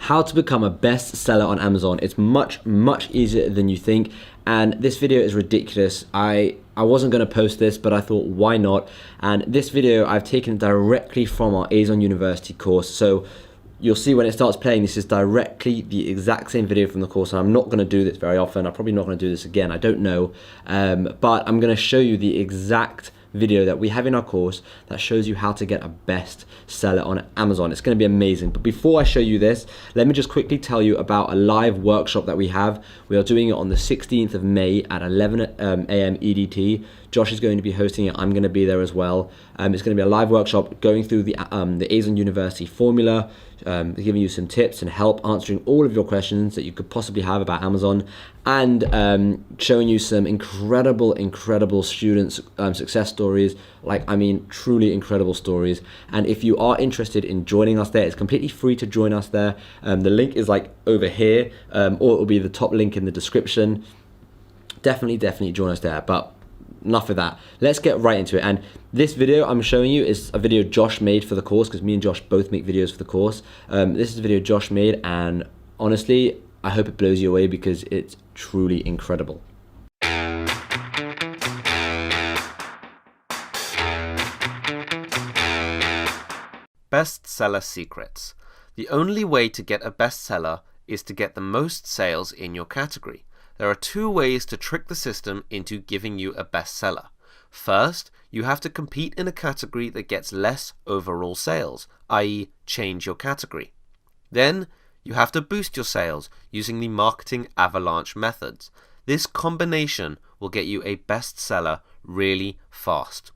how to become a bestseller on Amazon. It's much easier than you think, and this video is ridiculous. I wasn't going to post this, but I thought, why not? And this video I've taken directly from our AMZ University course. So you'll see when it starts playing, this is directly the exact same video from the course, and I'm not going to do this very often. I'm probably not going to do this again, I don't know, but I'm going to show you the exact video that we have in our course that shows you how to get a best seller on Amazon. It's going to be amazing. But before I show you this, let me just quickly tell you about a live workshop that we have. We are doing it on the 16th of May at 11 a.m. EDT. Josh is going to be hosting it. I'm going to be there as well. It's going to be a live workshop going through the AMZ University formula, giving you some tips and help answering all of your questions that you could possibly have about Amazon, and showing you some incredible students success stories. Like, I mean, truly incredible stories. And if you are interested in joining us there, it's completely free to join us there. The link is like over here, or it will be the top link in the description. Definitely join us there. But enough of that, let's get right into it. And this video I'm showing you is a video Josh made for the course, because me and Josh both make videos for the course. This is a video Josh made, and honestly, I hope it blows you away because it's truly incredible. Bestseller secrets. The only way to get a bestseller is to get the most sales in your category. There are two ways to trick the system into giving you a bestseller. First, you have to compete in a category that gets less overall sales, i.e. change your category. Then, you have to boost your sales using the marketing avalanche methods. This combination will get you a bestseller really fast.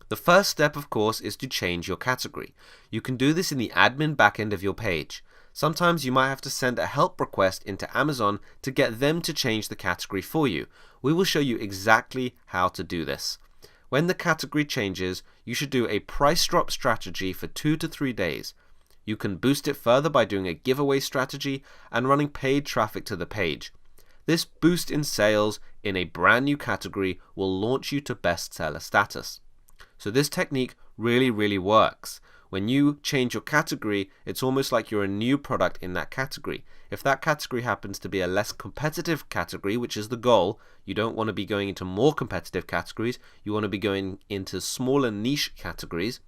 The first step, of course, is to change your category. You can do this in the admin backend of your page. Sometimes you might have to send a help request into Amazon to get them to change the category for you. We will show you exactly how to do this. When the category changes, you should do a price drop strategy for 2 to 3 days. You can boost it further by doing a giveaway strategy and running paid traffic to the page. This boost in sales in a brand new category will launch you to bestseller status. So this technique really works. When you change your category, it's almost like you're a new product in that category. If that category happens to be a less competitive category, which is the goal, you don't want to be going into more competitive categories, you want to be going into smaller niche categories.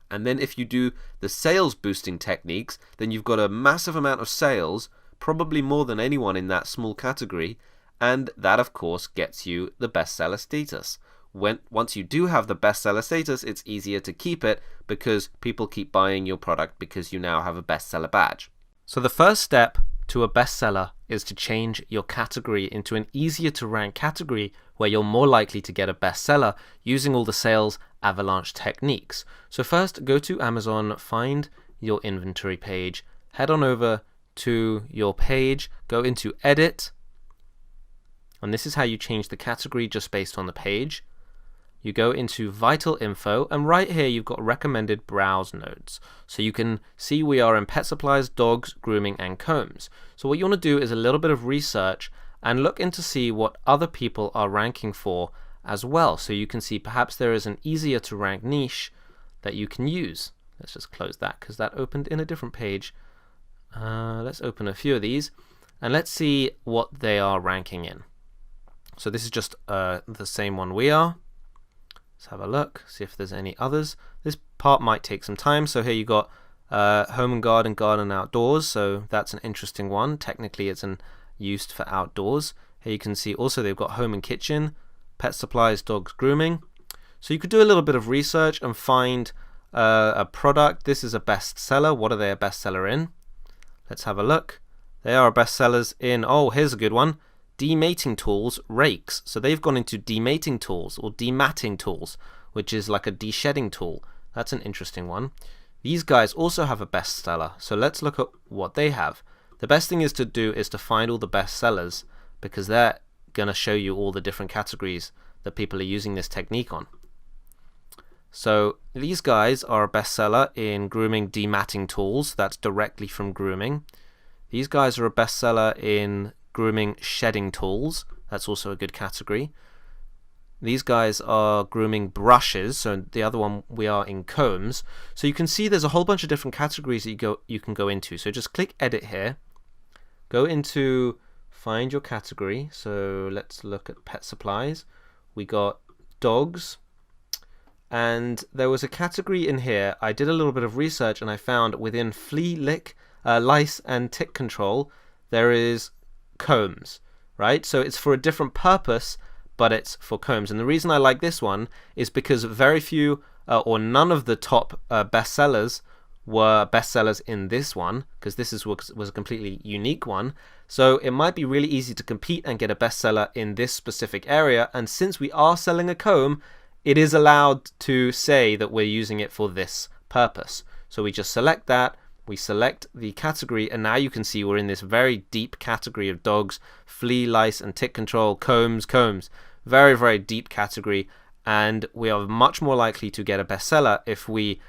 And then if you do the sales boosting techniques, then you've got a massive amount of sales, probably more than anyone in that small category, and that of course gets you the bestseller status. Once you do have the bestseller status, it's easier to keep it because people keep buying your product because you now have a bestseller badge. So the first step to a bestseller is to change your category into an easier to rank category where you're more likely to get a bestseller using all the sales avalanche techniques. So first, go to Amazon, find your inventory page, head on over to your page, go into edit, and this is how you change the category just based on the page. You go into vital info, and right here you've got recommended browse nodes. So you can see we are in pet supplies, dogs, grooming, and combs. So what you want to do is a little bit of research and look in to see what other people are ranking for as well. So you can see perhaps there is an easier to rank niche that you can use. Let's just close that because that opened in a different page. Let's open a few of these and let's see what they are ranking in. So this is just the same one we are. Let's have a look, see if there's any others. This part might take some time. So here you got home and garden outdoors. So that's an interesting one. Technically it's used for outdoors. Here you can see also they've got home and kitchen, pet supplies, dogs, grooming. So you could do a little bit of research and find a product. This is a bestseller. What are they a bestseller in? Let's have a look. They are bestsellers in, oh, here's a good one. Demating tools, rakes. So they've gone into demating tools or dematting tools, which is like a de-shedding tool. That's an interesting one. These guys also have a bestseller. So let's look at what they have. The best thing is to find all the bestsellers because they're going to show you all the different categories that people are using this technique on. So these guys are a bestseller in grooming dematting tools. That's directly from grooming. These guys are a bestseller in grooming shedding tools. That's also a good category. These guys are grooming brushes, so the other one we are in combs. So you can see there's a whole bunch of different categories that you can go into. So just click edit here, go into find your category. So let's look at pet supplies. We got dogs, and there was a category in here. I did a little bit of research and I found within flea, lick, lice and tick control there is combs, right? So it's for a different purpose, but it's for combs. And the reason I like this one is because very few or none of the top bestsellers were bestsellers in this one, because this was a completely unique one. So it might be really easy to compete and get a bestseller in this specific area. And since we are selling a comb, it is allowed to say that we're using it for this purpose. So we just select that, we select the category, and now you can see we're in this very deep category of dogs, flea, lice and tick control, combs. Very, very deep category, and we are much more likely to get a bestseller. If we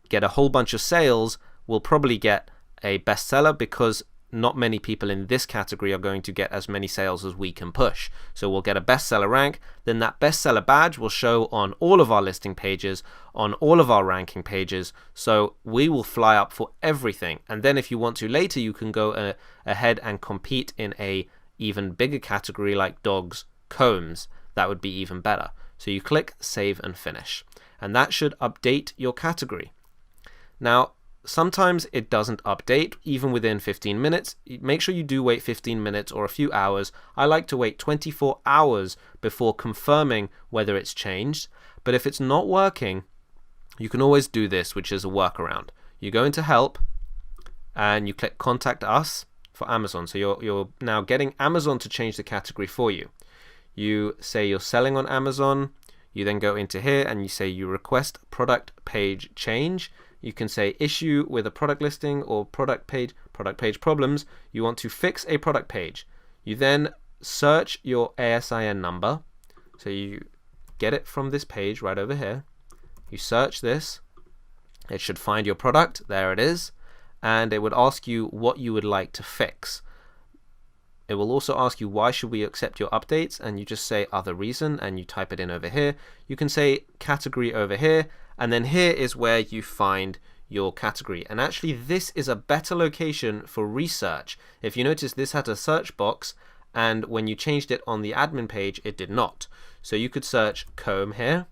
get a whole bunch of sales, we'll probably get a bestseller because not many people in this category are going to get as many sales as we can push. So we'll get a bestseller rank, then that bestseller badge will show on all of our listing pages, on all of our ranking pages, so we will fly up for everything. And then if you want to later, you can go ahead and compete in a even bigger category like dogs, combs. That would be even better. So you click save and finish, and that should update your category. Now, sometimes it doesn't update even within 15 minutes. Make sure you do wait 15 minutes or a few hours. I like to wait 24 hours before confirming whether it's changed. But if it's not working, you can always do this, which is a workaround. You go into help and you click contact us for Amazon. So you're now getting Amazon to change the category for you. You say you're selling on Amazon. You then go into here and you say you request product page change. You can say issue with a product listing or product page problems. You want to fix a product page. You then search your ASIN number. So you get it from this page right over here. You search this. It should find your product. There it is. And it would ask you what you would like to fix. It will also ask you why should we accept your updates, and you just say other reason and you type it in over here. You can say category over here, and then here is where you find your category. And actually this is a better location for research. If you notice, this had a search box, and when you changed it on the admin page it did not. So you could search comb here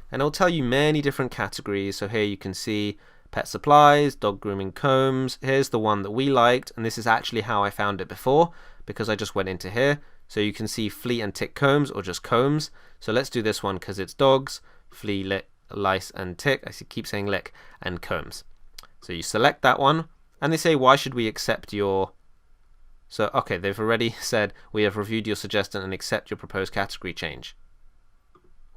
and it'll tell you many different categories. So here you can see pet supplies, dog grooming, combs. Here's the one that we liked, and this is actually how I found it before, because I just went into here. So you can see flea and tick combs, or just combs. So let's do this one because it's dogs, flea, lick, lice and tick. I keep saying lick, and combs. So you select that one, and they say why should we accept your... So okay, they've already said we have reviewed your suggestion and accept your proposed category change.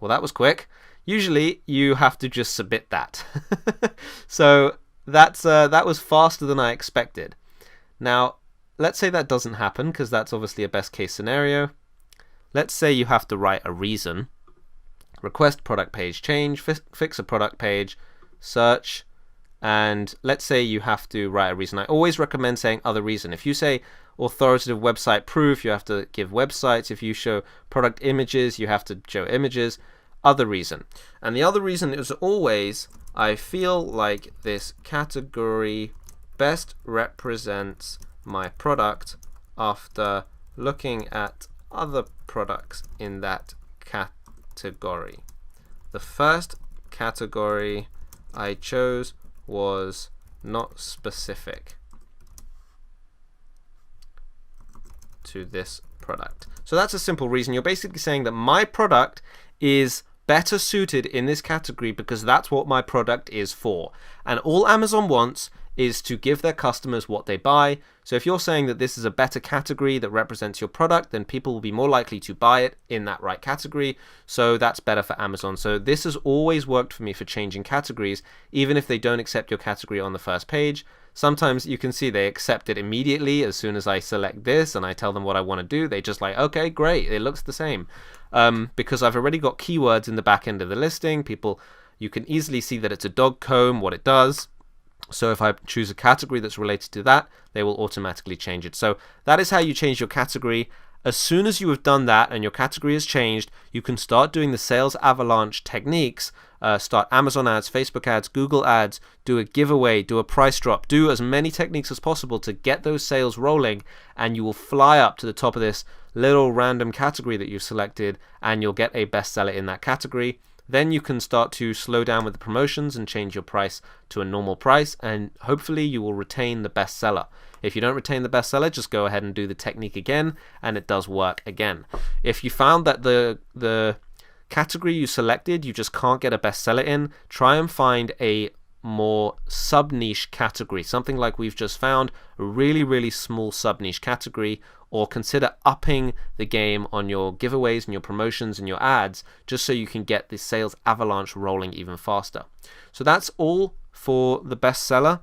Well, that was quick. Usually you have to just submit that. So that was faster than I expected. Now let's say that doesn't happen, because that's obviously a best case scenario. Let's say you have to write a reason. Request product page change, fix a product page, search, and let's say you have to write a reason. I always recommend saying other reason. If you say authoritative website proof, you have to give websites. If you show product images, you have to show images. Other reason. And the other reason is always, I feel like this category best represents my product after looking at other products in that category. The first category I chose was not specific to this product. So that's a simple reason. You're basically saying that my product is better suited in this category because that's what my product is for. And all Amazon wants is to give their customers what they buy. So if you're saying that this is a better category that represents your product, then people will be more likely to buy it in that right category. So that's better for Amazon. So this has always worked for me for changing categories, even if they don't accept your category on the first page. Sometimes you can see they accept it immediately as soon as I select this and I tell them what I want to do. They just like, okay, great, it looks the same. Because I've already got keywords in the back end of the listing. You can easily see that it's a dog comb, what it does. So if I choose a category that's related to that, they will automatically change it. So that is how you change your category. As soon as you have done that and your category has changed, you can start doing the sales avalanche techniques. Start Amazon ads, Facebook ads, Google ads, do a giveaway, do a price drop, do as many techniques as possible to get those sales rolling, and you will fly up to the top of this little random category that you've selected, and you'll get a bestseller in that category. Then you can start to slow down with the promotions and change your price to a normal price, and hopefully you will retain the bestseller. If you don't retain the bestseller, just go ahead and do the technique again, and it does work again. If you found that the category you selected, you just can't get a bestseller in, try and find a more sub-niche category, something like we've just found, a really, really small sub-niche category, or consider upping the game on your giveaways and your promotions and your ads, just so you can get the sales avalanche rolling even faster. So that's all for the bestseller.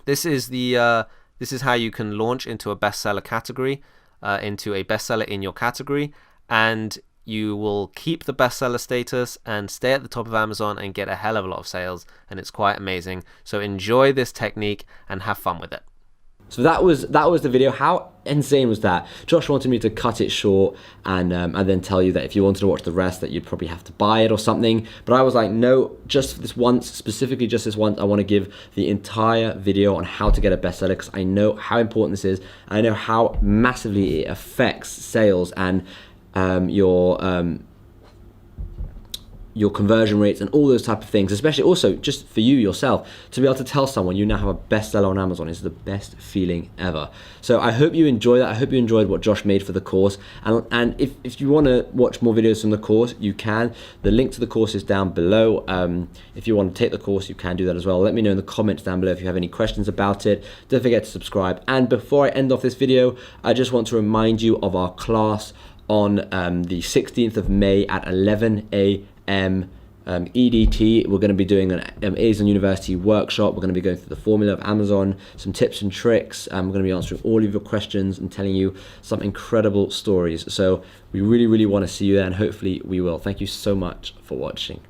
This is how you can launch into a bestseller category, into a bestseller in your category, and you will keep the bestseller status and stay at the top of Amazon and get a hell of a lot of sales, and it's quite amazing. So enjoy this technique and have fun with it. So that was the video. How insane was that? Josh wanted me to cut it short and then tell you that if you wanted to watch the rest, that you'd probably have to buy it or something. But I was like, no, just this once, specifically just this once, I want to give the entire video on how to get a bestseller, because I know how important this is. I know how massively it affects sales and your conversion rates and all those type of things, especially also just for you yourself, to be able to tell someone you now have a bestseller on Amazon is the best feeling ever. So I hope you enjoy that. I hope you enjoyed what Josh made for the course. And if you want to watch more videos from the course, you can. The link to the course is down below. If you want to take the course, you can do that as well. Let me know in the comments down below if you have any questions about it. Don't forget to subscribe. And before I end off this video, I just want to remind you of our class on the 16th of May at 11 a.m. EDT. We're going to be doing an Amazon University workshop. We're going to be going through the formula of Amazon, some tips and tricks. We're going to be answering all of your questions and telling you some incredible stories. So we really, really want to see you there, and hopefully we will. Thank you so much for watching.